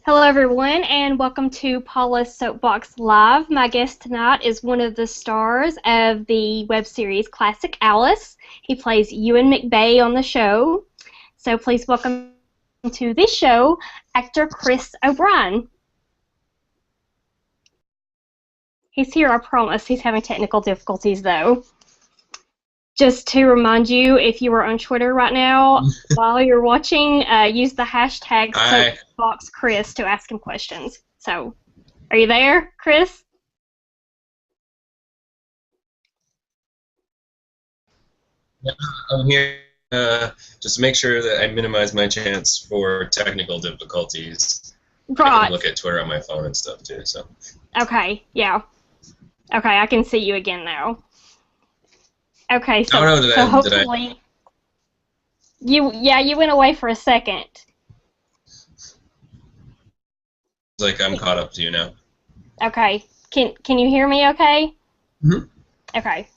Hello, everyone, and welcome to Paula's Soapbox Live. My guest tonight is one of the stars of the web series Classic Alice. He plays Ewan McVey on the show. So please welcome to this show, actor Chris O Brien. He's here, I promise. He's having technical difficulties, though. Just to remind you, if you are on Twitter right now, while you're watching, use the hashtag Hi. SoapboxChris to ask him questions. So, are you there, Chris? Yeah, I'm here just to make sure that I minimize my chance for technical difficulties. I can Right. look at Twitter on my phone and stuff too. So. Okay, yeah. Okay, I can see you again now. Okay, Oh so no, hopefully you went away for a second. like I'm caught up to you now. Okay. Can you hear me okay? Mm-hmm. Okay.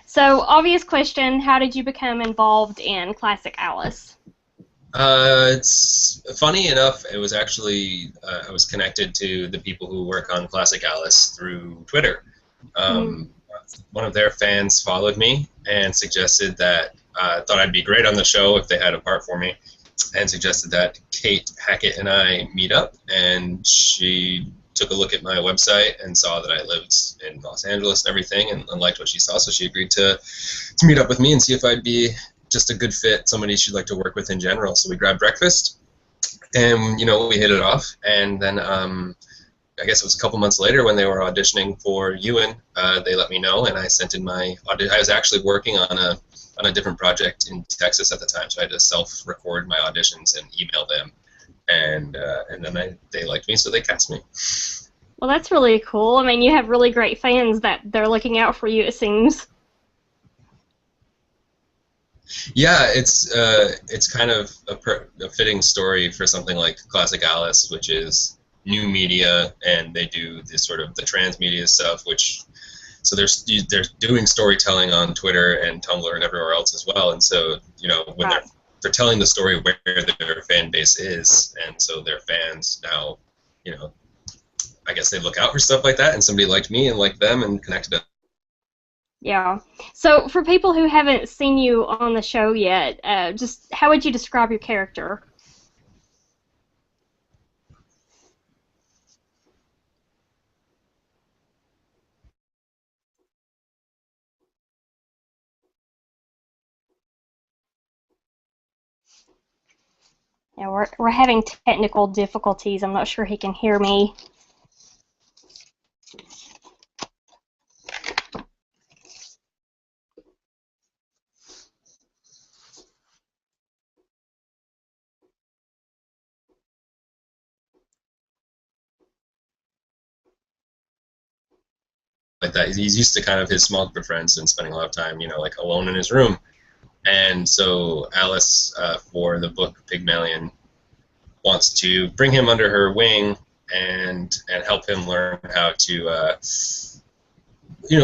So, obvious question, how did you become involved in Classic Alice? It's funny enough. It was actually I was connected to the people who work on Classic Alice through Twitter. Mm. One of their fans followed me and suggested that thought I'd be great on the show if they had a part for me, and suggested that Kate Hackett and I meet up. And she took a look at my website and saw that I lived in Los Angeles and everything, and liked what she saw. So she agreed to meet up with me and see if I'd be just a good fit, somebody she'd like to work with in general. So we grabbed breakfast, and we hit it off. And then I guess it was a couple months later when they were auditioning for Ewan, they let me know, and I sent in my audition. I was actually working on a different project in Texas at the time, so I had to self-record my auditions and email them, and then they liked me, so they cast me. Well, that's really cool. I mean, you have really great fans that they're looking out for you, it seems. Yeah, it's kind of a fitting story for something like Classic Alice, which is new media, and they do this sort of the transmedia stuff, which so they're doing storytelling on Twitter and Tumblr and everywhere else as well. And so when Right. they're telling the story where their fan base is, and so their fans now, I guess they look out for stuff like that, and somebody liked me and liked them and connected us. Yeah. So, for people who haven't seen you on the show yet, just how would you describe your character? Yeah, we're having technical difficulties. I'm not sure he can hear me. Like that. He's used to kind of his small group of friends and spending a lot of time, like alone in his room. And so Alice, for the book Pygmalion, wants to bring him under her wing and help him learn how to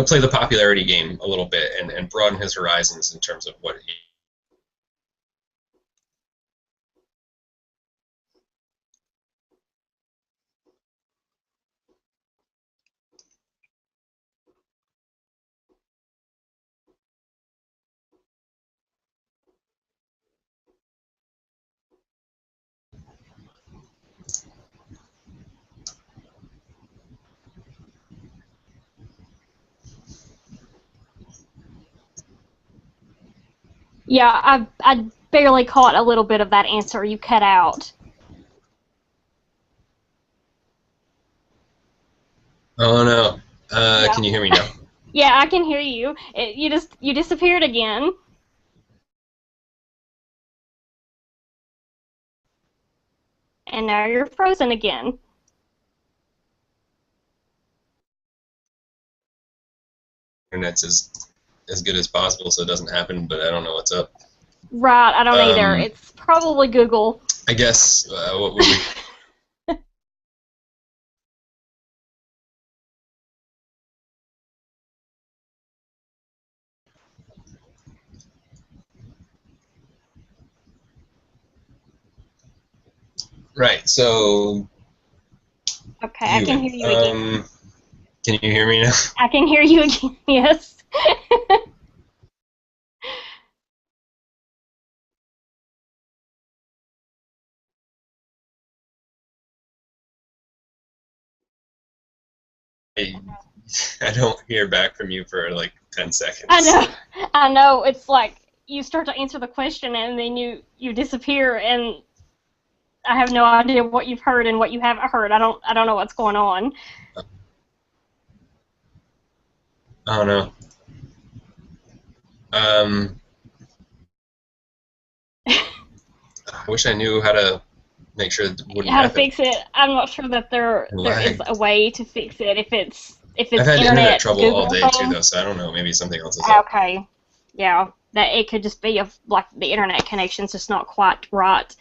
play the popularity game a little bit and broaden his horizons in terms of what he. Yeah, I barely caught a little bit of that answer. You cut out. Oh no! Yeah. Can you hear me now? Yeah, I can hear you. You disappeared again, and now you're frozen again. Internet's as good as possible, so it doesn't happen. But I don't know what's up. Right, I don't either. Um, It's probably Google. I guess what were we? Right. So Okay, I can Ewan. hear you again. Can you hear me now? I can hear you again, yes. I, I don't hear back from you for like 10 I seconds. know, I know. It's like you start to answer the question and then you disappear, and I have no idea what you've heard and what you haven't heard. I don't know what's going on. Oh no. Um, I wish I knew how to make sure it wouldn't How to happen. fix it? I'm not sure that there is Lag. a way to fix it. If I've it's had internet internet trouble all Google day too, thing. though, so I don't know. Maybe something else is up. Okay, yeah, that it could just be like the internet connection's just not quite right.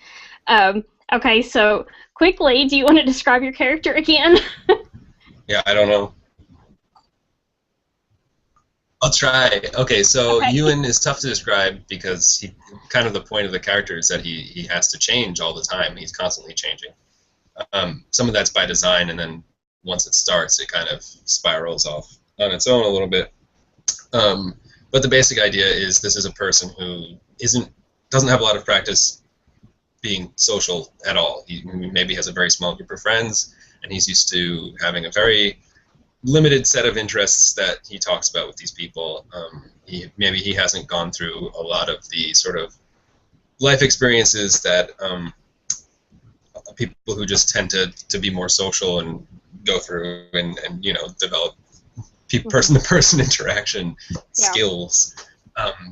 Okay, so quickly, do you want to describe your character again? Yeah, I don't know. I'll try. Okay, so Okay. Ewan is tough to describe because he kind of the point of the character is that he has to change all the time. He's constantly changing. Some of that's by design, and then once it starts, it kind of spirals off on its own a little bit. Um, but the basic idea is this is a person who doesn't have a lot of practice being social at all. He maybe has a very small group of friends, and he's used to having a very limited set of interests that he talks about with these people. Maybe he hasn't gone through a lot of the sort of life experiences that people who just tend to be more social and go through and develop person-to-person interaction Yeah. skills.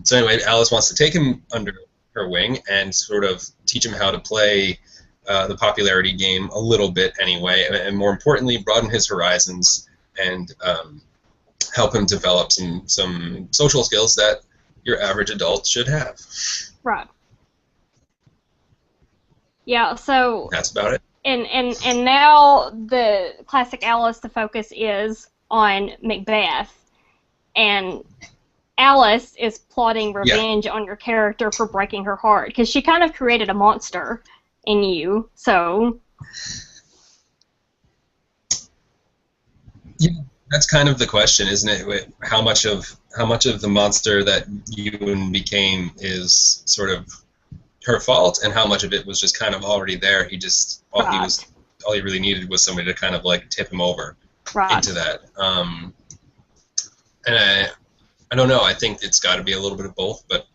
So anyway, Alice wants to take him under her wing and sort of teach him how to play the popularity game a little bit anyway, and more importantly, broaden his horizons and help him develop some social skills that your average adult should have. Right. Yeah. So That's about it. and now the classic Alice, the focus is on Macbeth, and Alice is plotting Yeah. revenge on your character for breaking her heart because she kind of created a monster in you. So Yeah, that's kind of the question, isn't it? How much of the monster that Ewan became is sort of her fault, and how much of it was just kind of already there. right, All he really needed was somebody to kind of like tip him over into right, that. And I don't know. I think it's got to be a little bit of both, but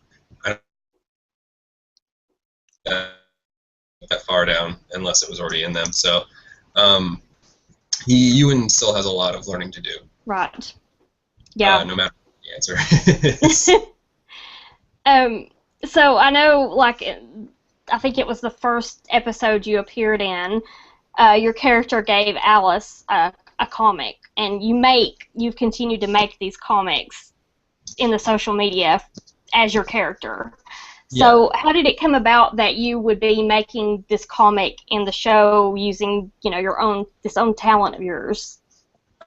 I don't know that far down unless it was already in them. So um, Ewan still has a lot of learning to do, right. Yeah. no matter what the answer is. um. So I know, like, I think it was the first episode you appeared in. Your character gave Alice a comic, and you've continued to make these comics in the social media as your character. So Yeah. how did it come about that you would be making this comic in the show using, this own talent of yours?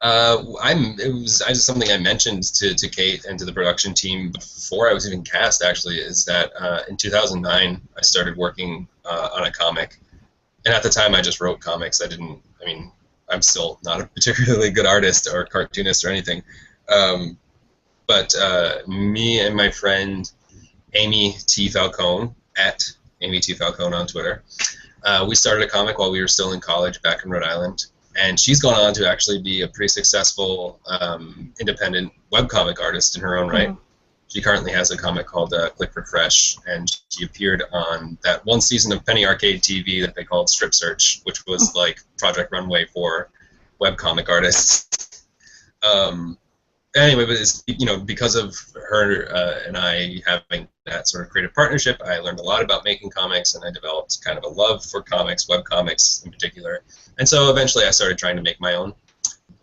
It was just something I mentioned to Kate and to the production team before I was even cast. Actually, is that in 2009 I started working on a comic, and at the time I just wrote comics. I mean, I'm still not a particularly good artist or cartoonist or anything. Um, but me and my friend Amy T. Falcone at Amy T. Falcone on Twitter, we started a comic while we were still in college back in Rhode Island. And she's gone on to actually be a pretty successful independent webcomic artist in her own right. Mm-hmm. She currently has a comic called Click Refresh, and she appeared on that one season of Penny Arcade TV that they called Strip Search, which was like Project Runway for webcomic artists. Anyway, but it's, because of her and I having that sort of creative partnership, I learned a lot about making comics, and I developed kind of a love for comics, webcomics in particular. And so eventually I started trying to make my own.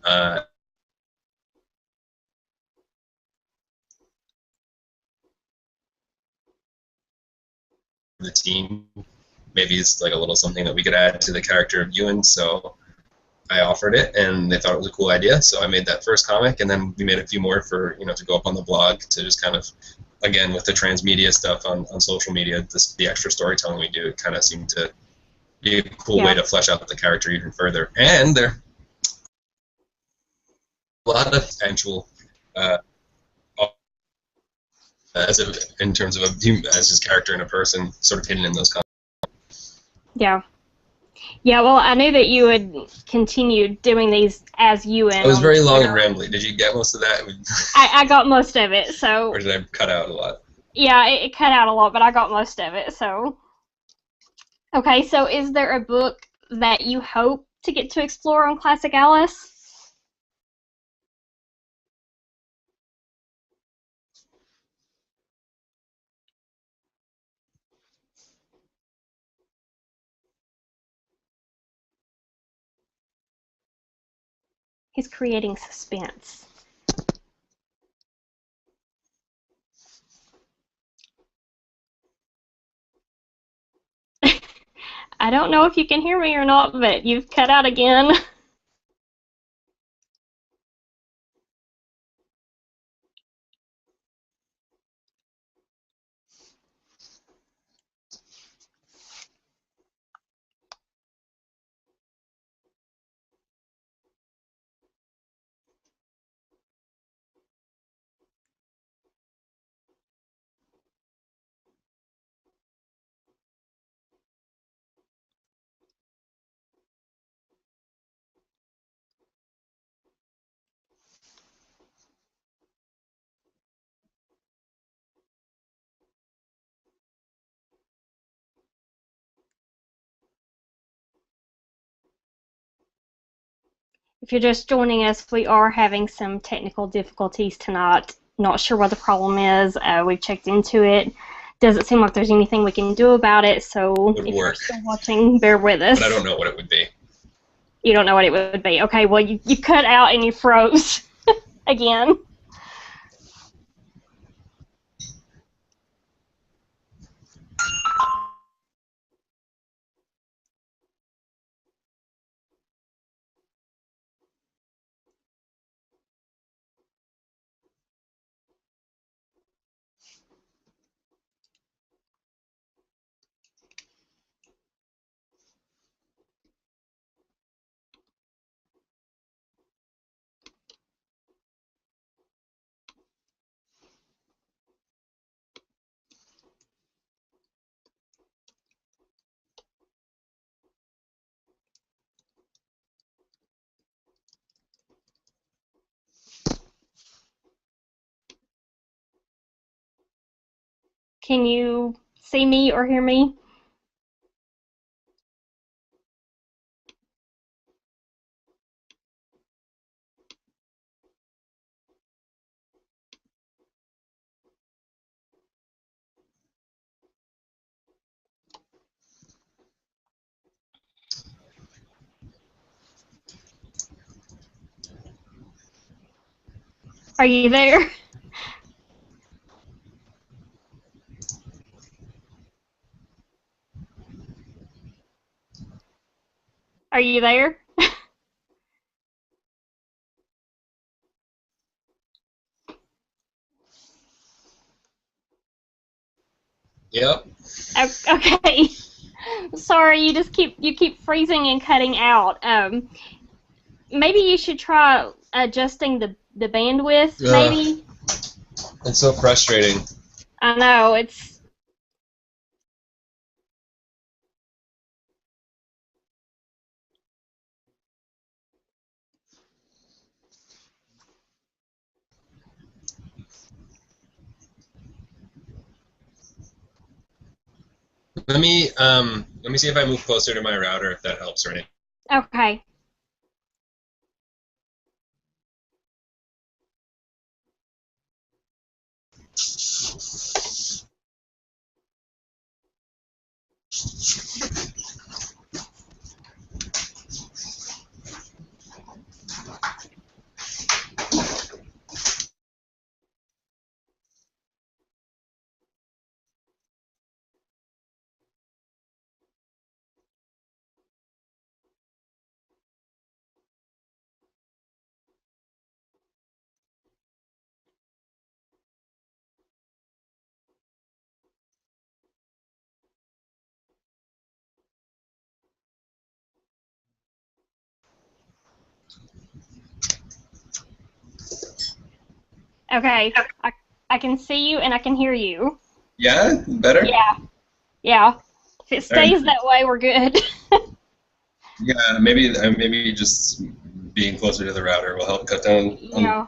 Uh, the team, maybe it's like a little something that we could add to the character of Ewan, so I offered it, and they thought it was a cool idea, so I made that first comic, and then we made a few more for, to go up on the blog to just kind of, again, with the transmedia stuff on social media, the extra storytelling we do, it kind of seemed to be a cool way to flesh out the character even further. And lot of actual in terms of as his character and a person, sort of hidden in those comments. Yeah. Yeah, well, I knew that you would continue doing these as you and It was very long and Twitter. rambly. Did you get most of that? I got most of it, so... Or did I cut out a lot? Yeah, it cut out a lot, but I got most of it, so... Okay, so is there a book that you hope to get to explore on Classic Alice? He's creating suspense. I don't know if you can hear me or not, but you've cut out again. If you're just joining us, we are having some technical difficulties tonight. Not sure what the problem is. We've checked into it. Doesn't seem like there's anything we can do about it, so if you're still watching, bear with us. But I don't know what it would be. You don't know what it would be. Okay, well, you cut out and you froze again. Can you see me or hear me? Are you there? Are you there? Yep. Okay. Sorry, you keep freezing and cutting out. Maybe you should try adjusting the bandwidth. Maybe. It's so frustrating. I know it's. Let me see if I move closer to my router, if that helps or anything. Okay. Okay. I can see you and I can hear you. Yeah, better. Yeah. Yeah. If it All right. stays that way, we're good. Yeah, maybe just being closer to the router will help cut down on. Yeah.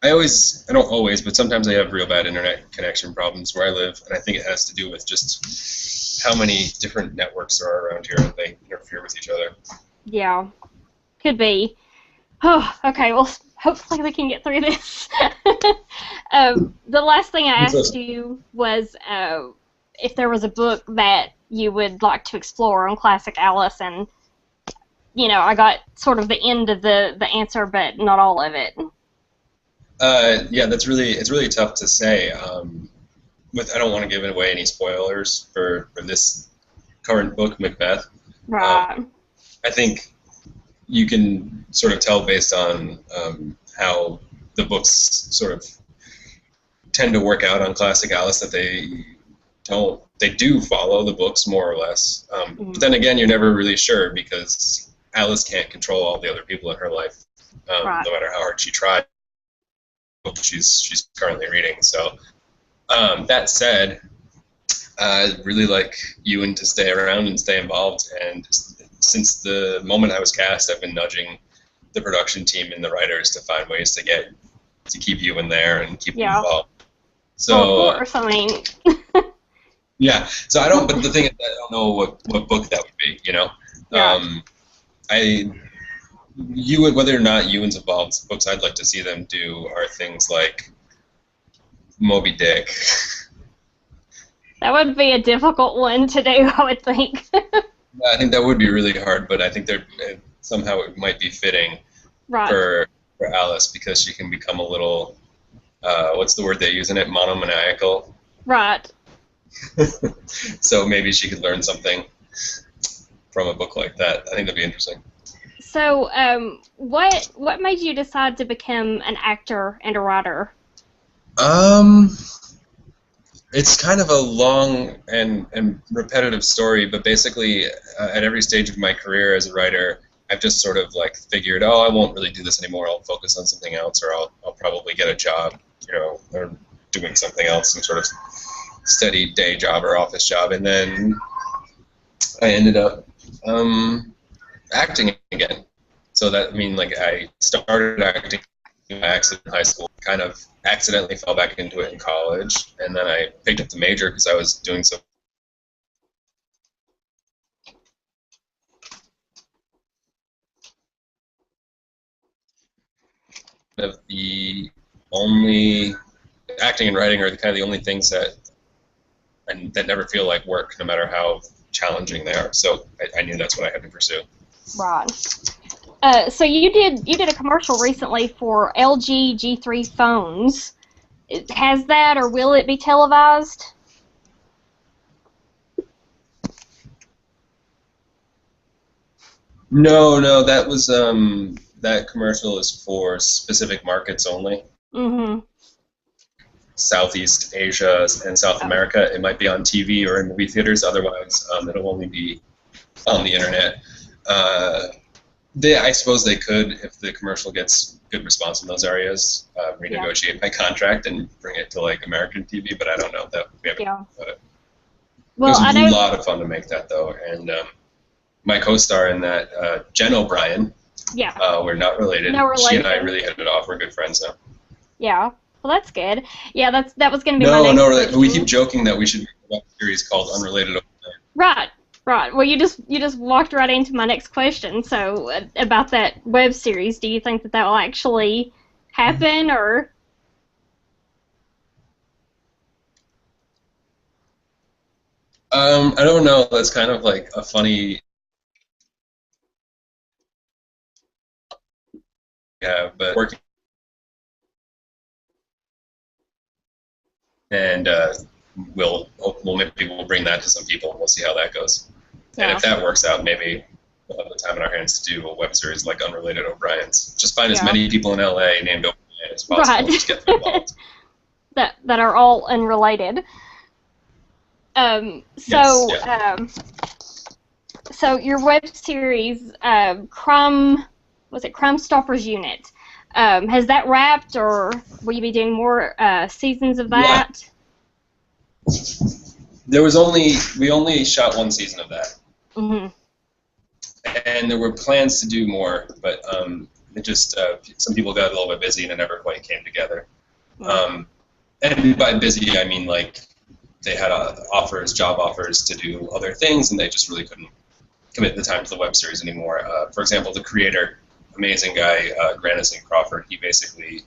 I don't always, but sometimes I have real bad internet connection problems where I live, and I think it has to do with just how many different networks there are around here and they interfere with each other. Yeah. Could be. Oh, okay. Well, hopefully we can get through this. The last thing I asked you was if there was a book that you would like to explore on Classic Alice, and I got sort of the end of the answer, but not all of it. Yeah, it's really tough to say. I don't want to give away any spoilers for this current book, Macbeth. Right. I think you can sort of tell based on how the books sort of tend to work out on Classic Alice that they do follow the books more or less. But then again, you're never really sure because Alice can't control all the other people in her life, Right. no matter how hard she tried. She's currently reading. So that said, I really like Ewan to stay around and stay involved. And since the moment I was cast, I've been nudging the production team and the writers to find ways to keep Ewan there and keep him involved. So well, of course, I mean. Yeah. So I don't. But the thing is, I don't know what book that would be. Yeah. Whether or not Ewan's involved, books I'd like to see them do are things like Moby Dick. That would be a difficult one to do, I would think. I think that would be really hard, but I think somehow it might be fitting for Alice because she can become a little, what's the word they use in it, monomaniacal. Right. So maybe she could learn something from a book like that. I think that'd be interesting. So, what made you decide to become an actor and a writer? It's kind of a long and repetitive story, but basically, at every stage of my career as a writer, I've just sort of like figured, I won't really do this anymore. I'll focus on something else, or I'll probably get a job, or doing something else, some sort of steady day job or office job, and then I ended up acting again. So that I started acting in high school, kind of accidentally fell back into it in college, and then I picked up the major because I was doing so. Of the only acting and writing are kind of the only things that never feel like work, no matter how challenging they are. So I knew that's what I had to pursue. Right. So you did a commercial recently for LG G3 phones. Has that, or will it be televised? No, that was that commercial is for specific markets only. Mm-hmm. Southeast Asia and South America. It might be on TV or in movie theaters. Otherwise, it'll only be on the internet. I suppose they could, if the commercial gets good response in those areas, renegotiate my contract and bring it to like American TV. But I don't know that we haven't thought it. Well, it was a lot of fun to make that though, and my co-star in that, Jen O'Brien. Yeah. We're not related. No relation. She and I really hit it off. We're good friends now. Yeah. Well, that's good. Yeah, that was going to be my next question. We keep joking that we should make a web series called Unrelated O'Brien. Right. Well, you just walked right into my next question. So about that web series, do you think that will actually happen, or? I don't know. That's kind of like a funny. Yeah, but working. And maybe we'll bring that to some people, and we'll see how that goes. Yeah. And if that works out, maybe we'll have the time in our hands to do a web series like Unrelated O'Briens. Just find as many people in LA named O'Brien as possible. Right. Just get them involved. that are all unrelated. So your web series, Crime Stoppers Unit. Has that wrapped, or will you be doing more seasons of that? Yeah. We only shot one season of that. Mm-hmm. And there were plans to do more, but it just some people got a little bit busy and it never quite came together. Mm-hmm. And by busy, I mean like they had job offers to do other things, and they just really couldn't commit the time to the web series anymore. For example, the creator, amazing guy, Grandison Crawford, he basically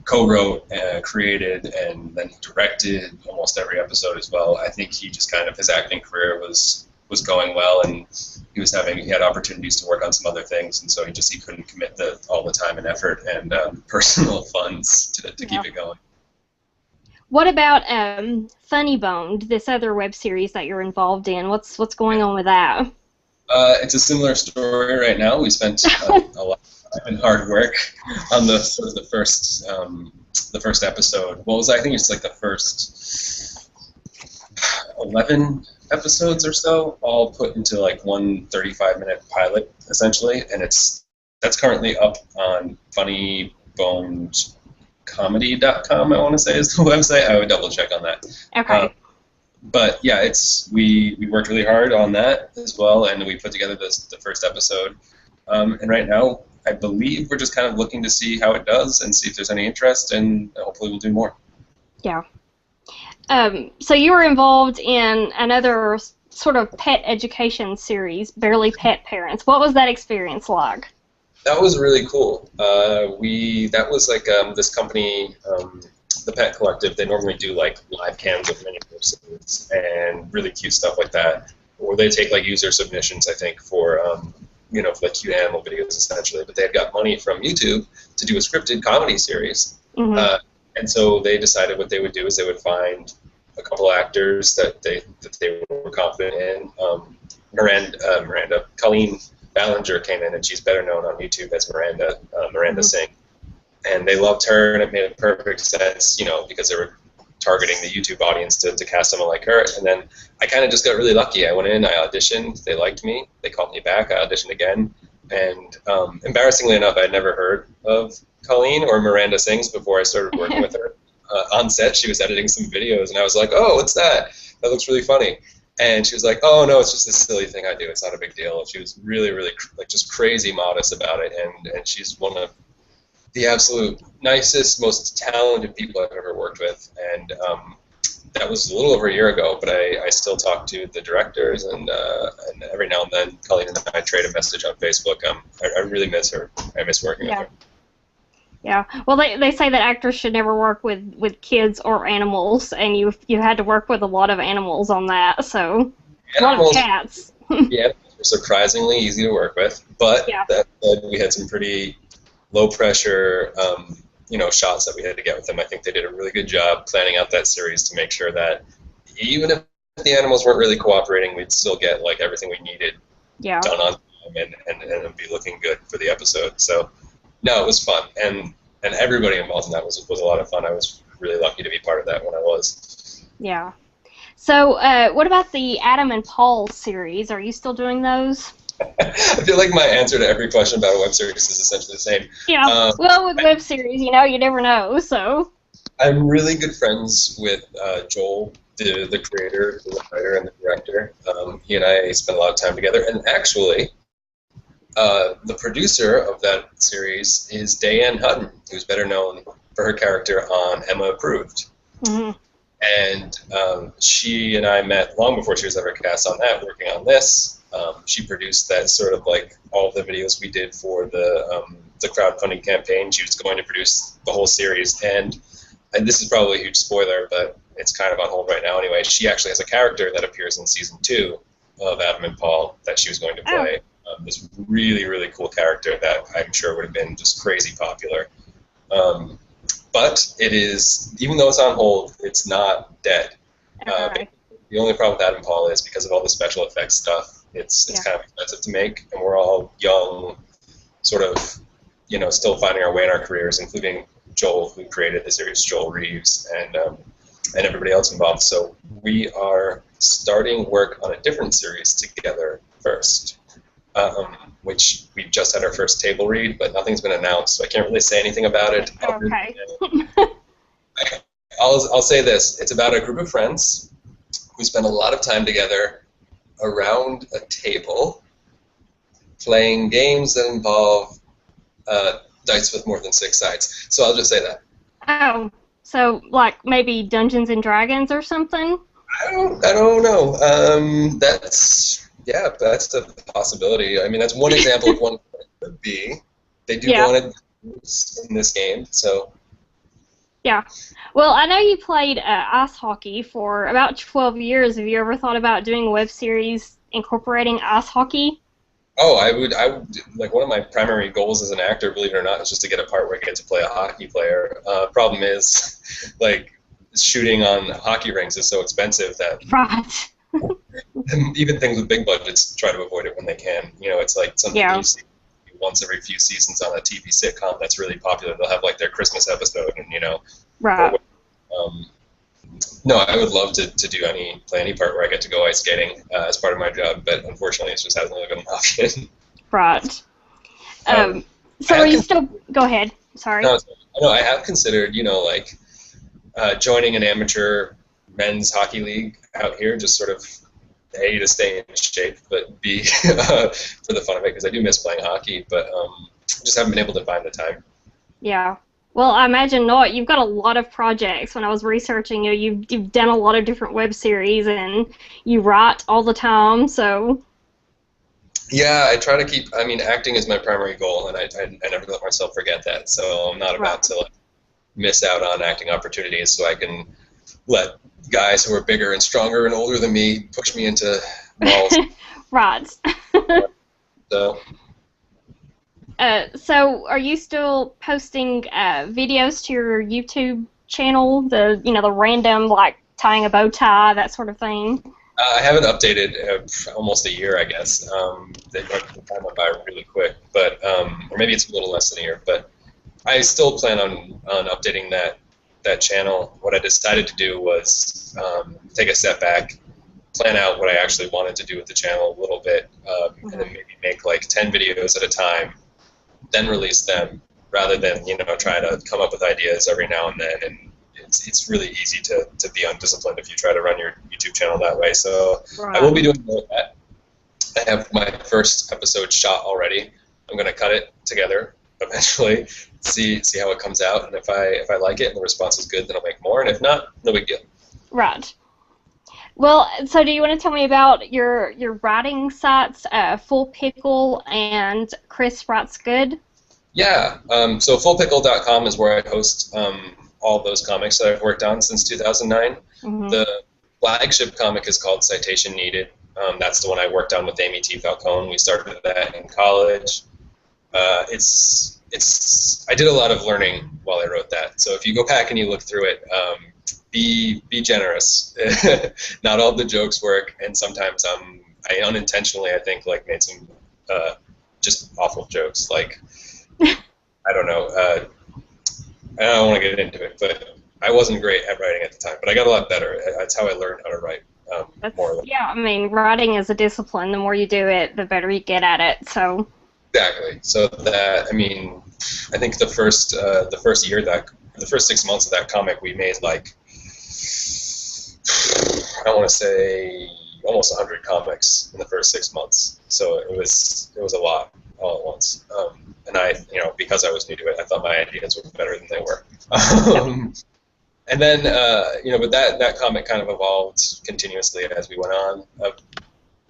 co-wrote, created, and then directed almost every episode as well. I think he just kind of, his acting career was going well, and he had opportunities to work on some other things, and so he couldn't commit all the time and effort and personal funds to keep it going. What about Funny Boned, this other web series that you're involved in? What's going on with that? It's a similar story right now. We spent a lot of time and hard work on the first episode. I think it's like the first 11 episodes or so, all put into like one 35-minute pilot, essentially, and that's currently up on funnybonedcomedy.com, I want to say is the website. I would double check on that. Okay. But yeah, we worked really hard on that as well, and we put together the first episode. And right now, I believe we're just kind of looking to see how it does and see if there's any interest, and hopefully we'll do more. Yeah. So you were involved in another sort of pet education series, Barely Pet Parents. What was that experience like? That was really cool. That was like this company, the Pet Collective. They normally do like live cams of many episodes and really cute stuff like that. Or they take like user submissions, I think, for for like cute animal videos essentially. But they had got money from YouTube to do a scripted comedy series. Mm-hmm. And so they decided what they would do is they would find a couple actors that they were confident in. Colleen Ballinger came in, and she's better known on YouTube as Miranda mm-hmm. Singh. And they loved her, and it made perfect sense, because they were targeting the YouTube audience to cast someone like her. And then I kind of just got really lucky. I went in, I auditioned, they liked me, they called me back, I auditioned again. And embarrassingly enough, I had never heard of Colleen or Miranda Sings before I started working with her. On set, she was editing some videos, and I was like, "Oh, what's that? That looks really funny." And she was like, "Oh no, it's just this silly thing I do. It's not a big deal." She was really, really just crazy modest about it, and she's one of the absolute nicest, most talented people I've ever worked with. And that was a little over a year ago, but I still talk to the directors, and every now and then Colleen and I trade a message on Facebook. I really miss her. I miss working with her. Yeah. Well, they say that actors should never work with kids or animals, and you had to work with a lot of animals on that, so a lot of cats. Yeah, they're surprisingly easy to work with, but that said, we had some pretty low-pressure shots that we had to get with them. I think they did a really good job planning out that series to make sure that even if the animals weren't really cooperating, we'd still get like everything we needed done on time and it'd be looking good for the episode. So no, it was fun, and everybody involved in that was a lot of fun. I was really lucky to be part of that when I was. Yeah. So what about the Adam and Paul series? Are you still doing those? I feel like my answer to every question about a web series is essentially the same. Yeah. Well, with web series, you never know. So. I'm really good friends with Joel, the creator, the writer, and the director. He and I spent a lot of time together, and actually, the producer of that series is Diane Hutton, who's better known for her character on Emma Approved. Mm-hmm. And she and I met long before she was ever cast on that, working on this. She produced that sort of like all of the videos we did for the crowdfunding campaign. She was going to produce the whole series, and this is probably a huge spoiler, but it's kind of on hold right now anyway. She actually has a character that appears in season 2 of Adam and Paul that she was going to play. This really, really cool character that I'm sure would have been just crazy popular. But it is, even though it's on hold, it's not dead. The only problem with Adam and Paul is because of all the special effects stuff, it's kind of expensive to make, and we're all young, sort of, still finding our way in our careers, including Joel, who created the series, Joel Reeves, and everybody else involved. So we are starting work on a different series together first. which we just had our first table read, but nothing's been announced, so I can't really say anything about it. Okay. I'll say this. It's about a group of friends who spend a lot of time together around a table playing games that involve dice with more than 6 sides. So I'll just say that. Oh, so like maybe Dungeons and Dragons or something? I don't know. That's a possibility. I mean, that's one example of one that could be. They do go on adventures in this game, so. Yeah. Well, I know you played ice hockey for about 12 years. Have you ever thought about doing a web series incorporating ice hockey? Oh, I would, like, one of my primary goals as an actor, believe it or not, is just to get a part where I get to play a hockey player. Problem is, like, shooting on hockey rinks is so expensive that Right. even things with big budgets try to avoid it when they can. You know, it's like something you see once every few seasons on a TV sitcom that's really popular. They'll have, like, their Christmas episode, and, you know. Right. No, I would love to play any part where I get to go ice skating as part of my job, but unfortunately, it just hasn't really been an option. Right. So are you still? Go ahead. Sorry. No, I have considered, you know, like joining an amateur men's hockey league out here, just sort of A, to stay in shape, but B, for the fun of it, because I do miss playing hockey, but just haven't been able to find the time. Yeah. Well, I imagine not. You've got a lot of projects. When I was researching you, you've done a lot of different web series, and you write all the time, so. Yeah, I try to keep. I mean, acting is my primary goal, and I never let myself forget that. So I'm not about to miss out on acting opportunities, so I can let guys who are bigger and stronger and older than me push me into walls. Right. So. So are you still posting videos to your YouTube channel? The random, like tying a bow tie, that sort of thing. I haven't updated almost a year, I guess. They went the time went by really quick, but or maybe it's a little less than a year. But I still plan on updating that channel. What I decided to do was take a step back, plan out what I actually wanted to do with the channel a little bit, and then maybe make like 10 videos at a time, then release them, rather than try to come up with ideas every now and then. And it's really easy to be undisciplined if you try to run your YouTube channel that way. So I will be doing more of that. I have my first episode shot already. I'm going to cut it together eventually, see how it comes out, and if I like it and the response is good, then I'll make more, and if not, no big deal. Right. Well, so do you want to tell me about your writing sites, Full Pickle and Chris Writes Good? Yeah. So fullpickle.com is where I host all those comics that I've worked on since 2009. Mm-hmm. The flagship comic is called Citation Needed. That's the one I worked on with Amy T. Falcone. We started that in college. I did a lot of learning while I wrote that. So if you go back and you look through it, be generous. Not all the jokes work, and sometimes I unintentionally, I think, like, made some just awful jokes. Like, I don't know. I don't want to get into it, but I wasn't great at writing at the time. But I got a lot better. That's how I learned how to write. Yeah, I mean, writing is a discipline. The more you do it, the better you get at it. So. Exactly. So that, I mean, I think the first 6 months of that comic, we made like, I want to say almost 100 comics in the first 6 months. So it was a lot all at once. And I, because I was new to it, I thought my ideas were better than they were. And then, but that comic kind of evolved continuously as we went on.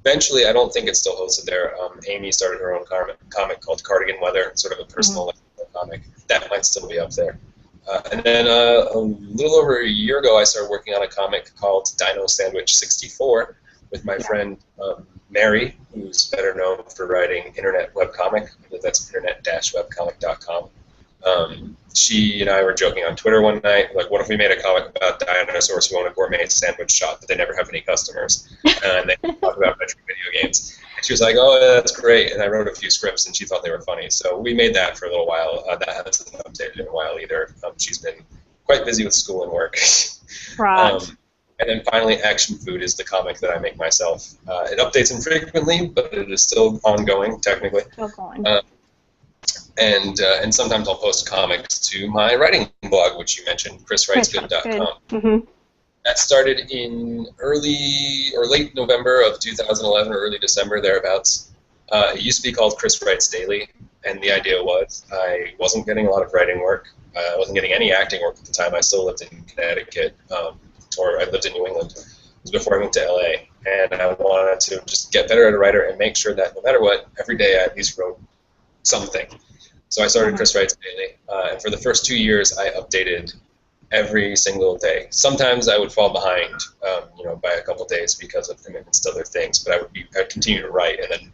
Eventually, I don't think it's still hosted there. Amy started her own comic called Cardigan Weather, sort of a personal comic. That might still be up there. And then a little over a year ago, I started working on a comic called Dino Sandwich 64 with my friend Mary, who's better known for writing internet webcomic. That's internet-webcomic.com. She and I were joking on Twitter one night, like, what if we made a comic about dinosaurs who own a gourmet sandwich shop, but they never have any customers, and they talk about retro video games. And she was like, oh, that's great, and I wrote a few scripts, and she thought they were funny. So we made that for a little while. That hasn't updated in a while either. She's been quite busy with school and work. Right. And then finally, Action Food is the comic that I make myself. It updates infrequently, but it is still ongoing, technically. Still going. And sometimes I'll post comics to my writing blog, which you mentioned, chriswritesgood.com. Mm-hmm. That started in early or late November of 2011 or early December, thereabouts. It used to be called Chris Writes Daily, and the idea was I wasn't getting a lot of writing work. I wasn't getting any acting work at the time. I still lived in Connecticut, or I lived in New England. It was before I went to LA, and I wanted to just get better as a writer and make sure that no matter what, every day I at least wrote something. So I started Chris Writes Daily, and for the first 2 years I updated every single day. Sometimes I would fall behind, by a couple days because of commitments to other things, but I'd continue to write and then,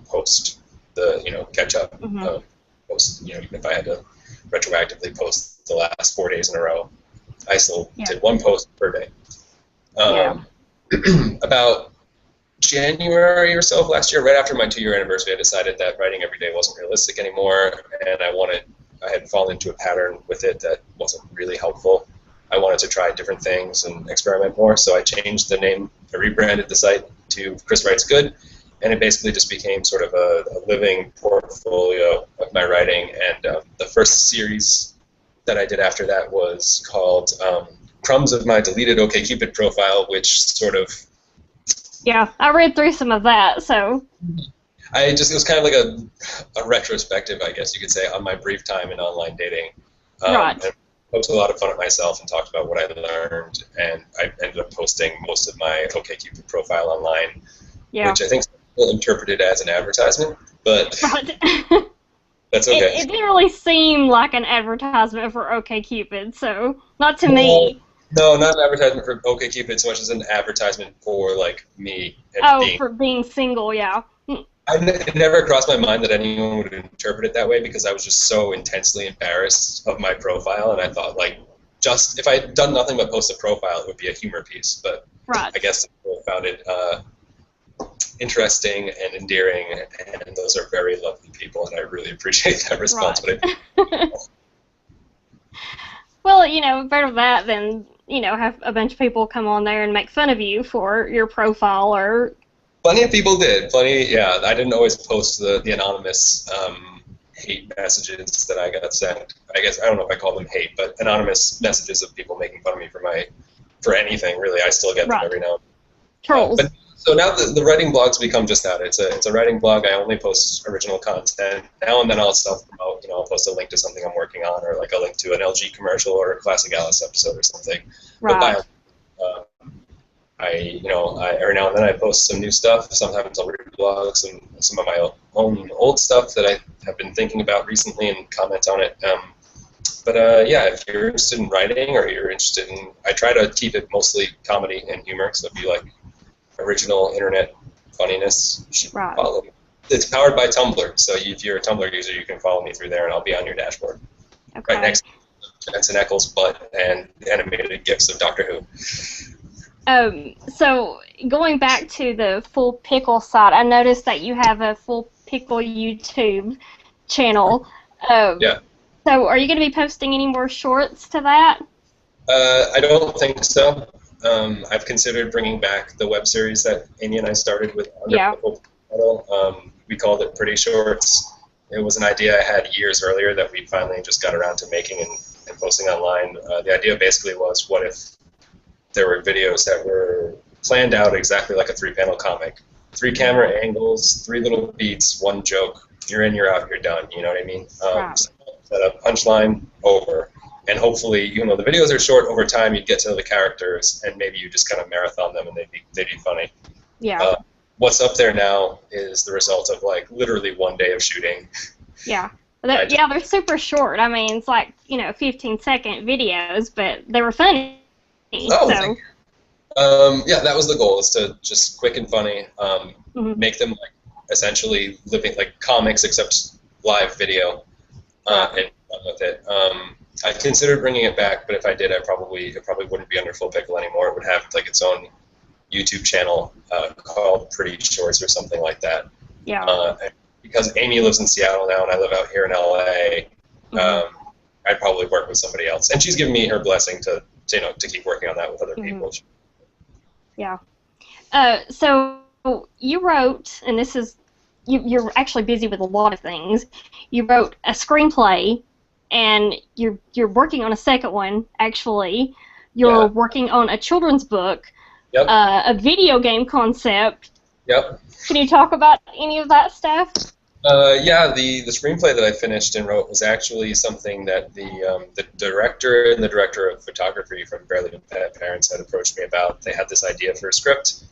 post the, catch up, post, even if I had to retroactively post the last 4 days in a row, I still did one post per day. About January or so of last year, right after my 2-year anniversary, I decided that writing every day wasn't realistic anymore, and I had fallen into a pattern with it that wasn't really helpful. I wanted to try different things and experiment more, so I changed the name. I rebranded the site to Chris Writes Good, and it basically just became sort of a living portfolio of my writing. And the first series that I did after that was called Crumbs of My Deleted OkCupid Profile, which sort of... Yeah, I read through some of that, so... it was kind of like a retrospective, I guess you could say, on my brief time in online dating. Right. And I poked a lot of fun at myself and talked about what I learned, and I ended up posting most of my OkCupid profile online, which I think people interpreted as an advertisement, but that's okay. It didn't really seem like an advertisement for OkCupid, so not to me. No, not an advertisement for OkCupid so much as an advertisement for, like, me. For being single, yeah. It never crossed my mind that anyone would interpret it that way because I was just so intensely embarrassed of my profile, and I thought, like, just if I had done nothing but post a profile, it would be a humor piece. But I guess people found it interesting and endearing, and those are very lovely people, and I really appreciate that response. Right. Well, better that than, have a bunch of people come on there and make fun of you for your profile or... Plenty of people did. I didn't always post the anonymous hate messages that I got sent. I guess, I don't know if I call them hate, but anonymous messages of people making fun of me for anything, really. I still get them every now and then. Trolls. So now the writing blog's become just that. It's a writing blog. I only post original content. Now and then I'll self-promote. I'll post a link to something I'm working on, or like a link to an LG commercial or a Classic Alice episode or something. Right. But every now and then I post some new stuff. Sometimes I'll read blogs and some of my own old stuff that I have been thinking about recently and comment on it. If you're interested in writing or you're interested in, I try to keep it mostly comedy and humor. So if you like original internet funniness, you should follow me. It's powered by Tumblr, so if you're a Tumblr user, you can follow me through there, and I'll be on your dashboard. Okay. Right next to Benson Eccles' butt and animated GIFs of Doctor Who. So going back to the Full Pickle site, I noticed that you have a Full Pickle YouTube channel. So are you going to be posting any more shorts to that? I don't think so. I've considered bringing back the web series that Amy and I started with under the Full Pickle. We called it Pretty Shorts. It was an idea I had years earlier that we finally just got around to making and posting online. The idea basically was, what if there were videos that were planned out exactly like a 3-panel comic. 3 camera angles, 3 little beats, 1 joke. You're in, you're out, you're done. You know what I mean? Set up, punchline, over. And hopefully, the videos are short. Over time, you'd get to know the characters, and maybe you just kind of marathon them, and they'd be funny. Yeah. What's up there now is the result of, like, literally 1 day of shooting. Yeah. They're super short. I mean, it's like, 15-second videos, but they were funny. Oh, that was the goal, is to just quick and funny, make them like essentially living like comics except live video, and run with it. I considered bringing it back, but if I did, it probably wouldn't be under Full Pickle anymore. It would have like its own YouTube channel called Pretty Shorts or something like that. Yeah. Because Amy lives in Seattle now, and I live out here in LA. I'd probably work with somebody else, and she's given me her blessing to keep working on that with other people. Yeah. So you wrote, and this is you're actually busy with a lot of things. You wrote a screenplay, and you're working on a second one. Actually, you're Yeah. working on a children's book, Yep. a video game concept. Yep. Can you talk about any of that stuff? Yeah, the screenplay that I finished and wrote was actually something that the director and the director of photography from Barely Bad Parents had approached me about. They had this idea for a script.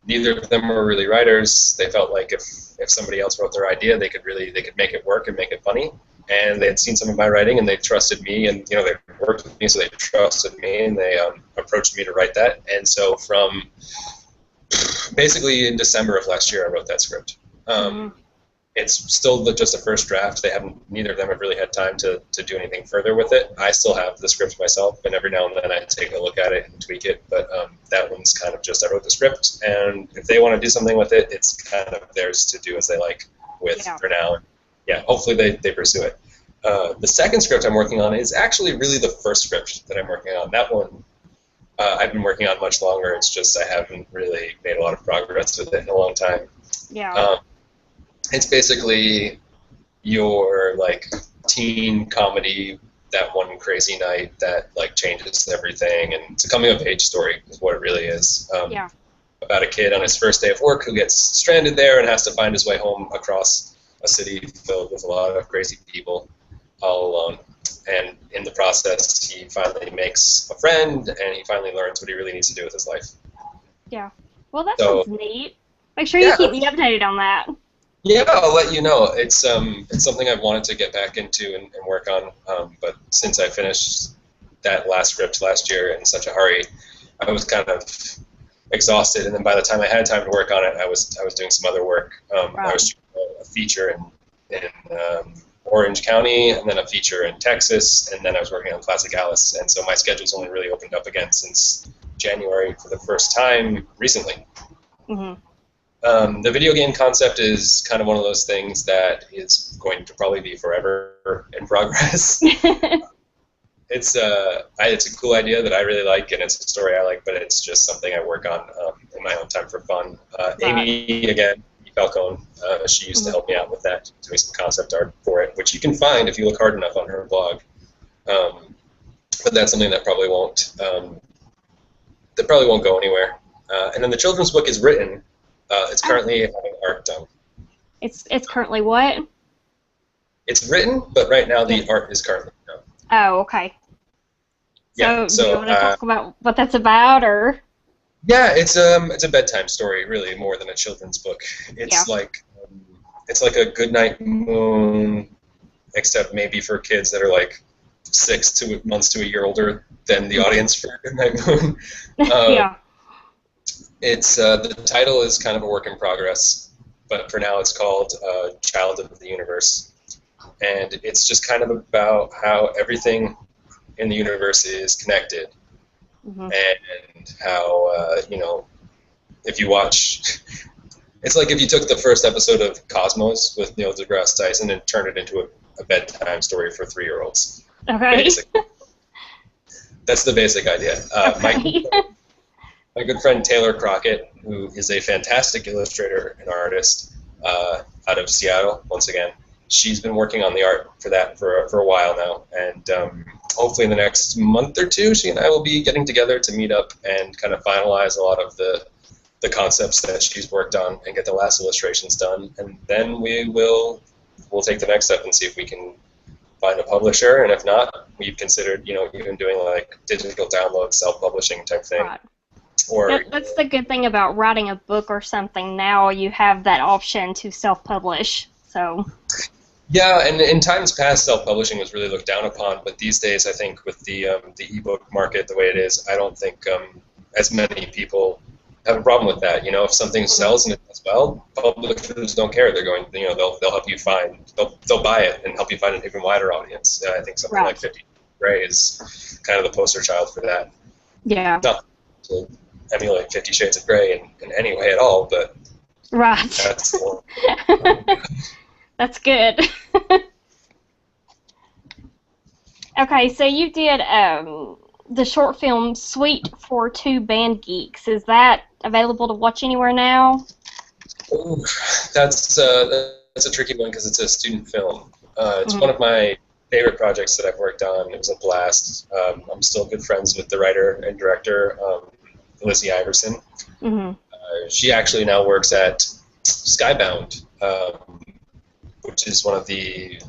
Neither of them were really writers. They felt like if somebody else wrote their idea, they could make it work and make it funny. And they had seen some of my writing, and they trusted me, and they worked with me, so they trusted me, and they approached me to write that. And so from basically in December of last year, I wrote that script. It's still just a first draft. Neither of them have really had time to do anything further with it. I still have the script myself, and every now and then I take a look at it and tweak it. But that one's kind of just I wrote the script, and if they want to do something with it, it's kind of theirs to do as they like with for now. And yeah, hopefully they pursue it. The second script I'm working on is actually really the first script that I'm working on. That one I've been working on much longer. It's just I haven't really made a lot of progress with it in a long time. Yeah. It's basically your teen comedy, that one crazy night that changes everything, and it's a coming of age story is what it really is. About a kid on his first day of work who gets stranded there and has to find his way home across a city filled with a lot of crazy people all alone. And in the process, he finally makes a friend, and he finally learns what he really needs to do with his life. Yeah. Well, that sounds neat. Make sure you keep me updated on that. Yeah, I'll let you know. It's something I've wanted to get back into and work on, but since I finished that last script last year in such a hurry, I was kind of exhausted. And then by the time I had time to work on it, I was doing some other work. I was doing a feature in Orange County, and then a feature in Texas, and then I was working on Classic Alice. And so my schedule's only really opened up again since January for the first time recently. The video game concept is kind of one of those things that is going to probably be forever in progress. It's a cool idea that I really like, and it's a story I like, but it's just something I work on in my own time for fun. Amy, again, Falcone, she used to help me out with that, doing some concept art for it, which you can find if you look hard enough on her blog. But that's something that probably won't go anywhere. And then the children's book is written. It's currently having art done. It's currently what? It's written, but right now the art is currently done. Oh, okay. Yeah. So do you want to talk about what that's about, or? Yeah, it's a bedtime story, really, more than a children's book. It's it's like a Goodnight Moon, except maybe for kids that are 6 months to a year older than the audience for Goodnight Moon. Yeah. It's the title is kind of a work in progress, but for now it's called Child of the Universe, and it's just kind of about how everything in the universe is connected, and how if you watch, it's like if you took the first episode of Cosmos with Neil deGrasse Tyson and turned it into a bedtime story for 3-year-olds. Okay. Basically. That's the basic idea. My good friend Taylor Crockett, who is a fantastic illustrator and artist out of Seattle, once again, she's been working on the art for that for a while now, and hopefully in the next month or two, she and I will be getting together to meet up and kind of finalize a lot of the concepts that she's worked on and get the last illustrations done, and then we'll take the next step and see if we can find a publisher, and if not, we've considered even doing digital download, self-publishing type thing. Right. That's the good thing about writing a book or something. Now you have that option to self-publish. So. Yeah, and in times past, self-publishing was really looked down upon, but these days, I think with the ebook market the way it is, I don't think as many people have a problem with that. If something sells and it does well, publishers don't care. They're going, they'll help you they'll buy it and help you find an even wider audience. I think something like 50 Gray is kind of the poster child for that. Yeah. Not to emulate 50 Shades of Grey in any way at all, but that's that's good. Okay, so you did the short film Sweet for Two Band Geeks. Is that available to watch anywhere now? Ooh, that's a tricky one because it's a student film. It's one of my favorite projects that I've worked on. It was a blast. I'm still good friends with the writer and director, Lizzie Iverson. She actually now works at Skybound, which is one of the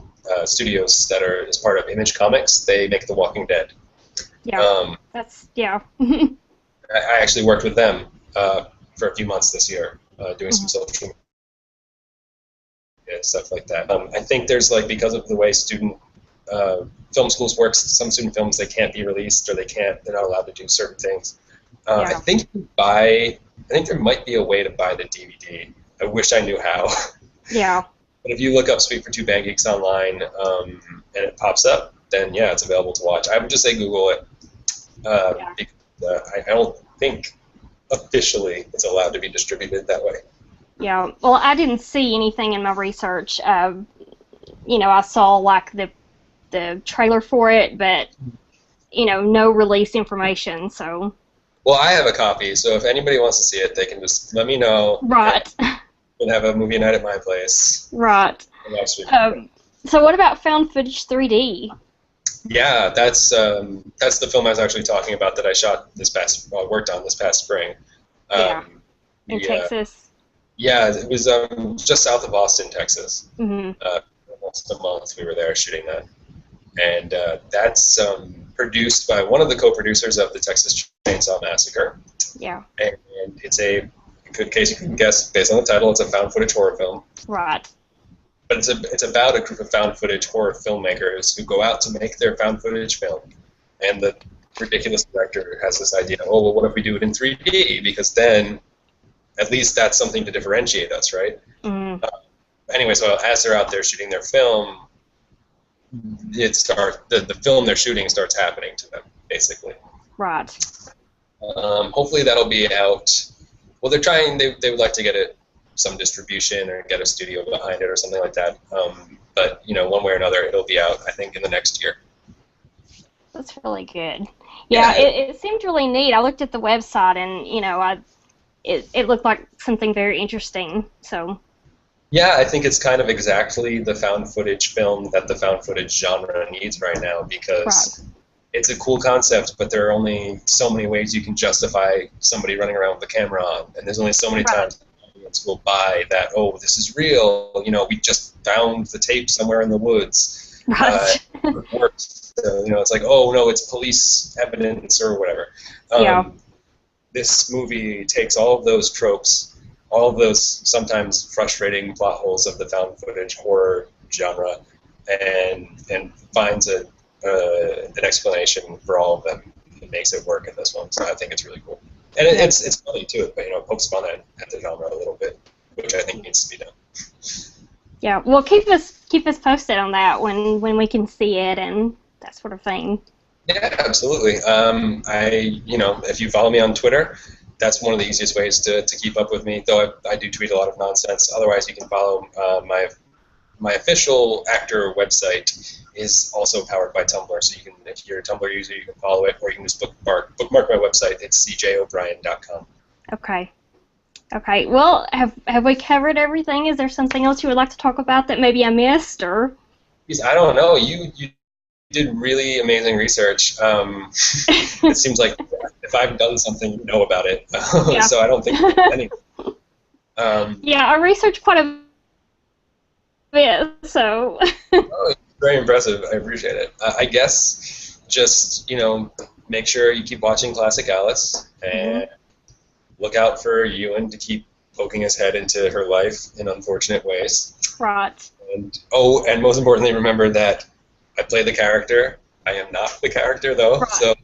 studios that is part of Image Comics. They make The Walking Dead. Yeah, I actually worked with them for a few months this year, doing some social media and stuff like that. I think there's because of the way student film schools work, some student films they can't be released or they're not allowed to do certain things. I think there might be a way to buy the DVD. I wish I knew how. Yeah. But if you look up Sweet for Two Band Geeks online and it pops up, then yeah, it's available to watch. I would just say Google it. Because, I don't think officially it's allowed to be distributed that way. Yeah. Well, I didn't see anything in my research. I saw the trailer for it, but no release information. So. Well, I have a copy, so if anybody wants to see it, they can just let me know. Right. We'll have a movie night at my place. Right. So what about Found Footage 3D? Yeah, that's the film I was actually talking about that I shot worked on this past spring. In Texas. Yeah, it was just south of Austin, Texas. Almost a month we were there shooting that, and that's produced by one of the co-producers of the Texas Chainsaw Massacre. Yeah. And it's in case you can guess, based on the title, it's a found footage horror film. Right. But it's about a group of found footage horror filmmakers who go out to make their found footage film. And the ridiculous director has this idea, what if we do it in 3D? Because then at least that's something to differentiate us, right? Anyway, so as they're out there shooting their film, the film they're shooting starts happening to them, basically. Right. Hopefully that'll be out. Well, they're trying. They would like to get some distribution or get a studio behind it or something like that. But one way or another, it'll be out. I think in the next year. That's really good. Yeah, it seemed really neat. I looked at the website and it looked like something very interesting. So. Yeah, I think it's kind of exactly the found footage film that the found footage genre needs right now because it's a cool concept, but there are only so many ways you can justify somebody running around with a camera on, and there's only so many times the audience will buy that, this is real, we just found the tape somewhere in the woods. Right. It works. It's like, no, it's police evidence or whatever. This movie takes all of those tropes, all of those sometimes frustrating plot holes of the found footage horror genre, and finds an explanation for all of them. It makes it work in this one, so I think it's really cool. And it's funny too, but pokes fun at the genre a little bit, which I think needs to be done. Yeah, well, keep us posted on that when we can see it and that sort of thing. Yeah, absolutely. If you follow me on Twitter, that's one of the easiest ways to keep up with me, though I do tweet a lot of nonsense. Otherwise, you can follow my official actor website is also powered by Tumblr, so you can, if you're a Tumblr user, you can follow it, or you can just bookmark my website. It's cjobrien.com. Okay. Well, have we covered everything? Is there something else you would like to talk about that maybe I missed, or? I don't know. You did really amazing research. It seems like if I've done something, you know about it. So I don't think any. Yeah, I researched quite a bit, so. Very impressive. I appreciate it. I guess just make sure you keep watching Classic Alice and look out for Ewan to keep poking his head into her life in unfortunate ways. Right. And most importantly, remember that I play the character. I am not the character, though. Right. So.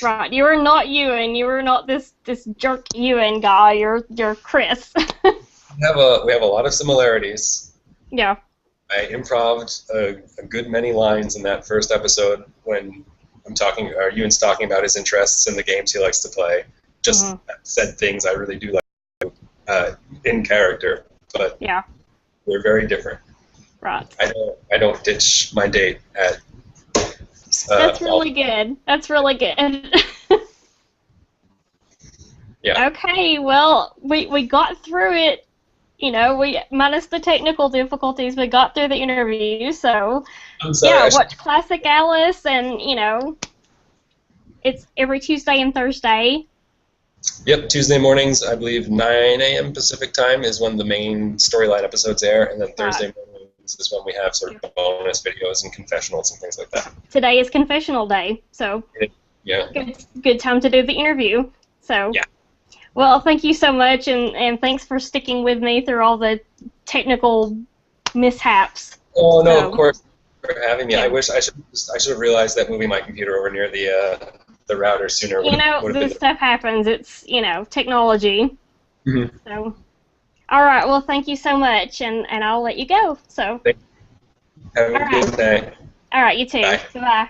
Right. You are not Ewan. You are not this jerk Ewan guy. You're Chris. We have a lot of similarities. Yeah. I improv'd a good many lines in that first episode when Ewan's talking about his interests in the games he likes to play. Just said things I really do like in character, but we're very different. Right. I don't ditch my date at That's really good. That's really good. Yeah. Okay, well, we got through it. You know, we minus the technical difficulties, we got through the interview. So, I'm sorry. yeah, watch Classic Alice, and you know, it's every Tuesday and Thursday. Yep, Tuesday mornings, I believe 9 a.m. Pacific time is when the main storyline episodes air, and then Thursday mornings is when we have sort of bonus videos and confessionals and things like that. Today is confessional day, so yeah, good time to do the interview. So, yeah. Well, thank you so much, and thanks for sticking with me through all the technical mishaps. Oh no, of course, for having me. Yeah. I wish I should have realized that moving my computer over near the router sooner. You know, this stuff happens. It's, you know, technology. Mm-hmm. So, all right. Well, thank you so much, and I'll let you go. So, Have a good day. All right, you too. Bye. Goodbye.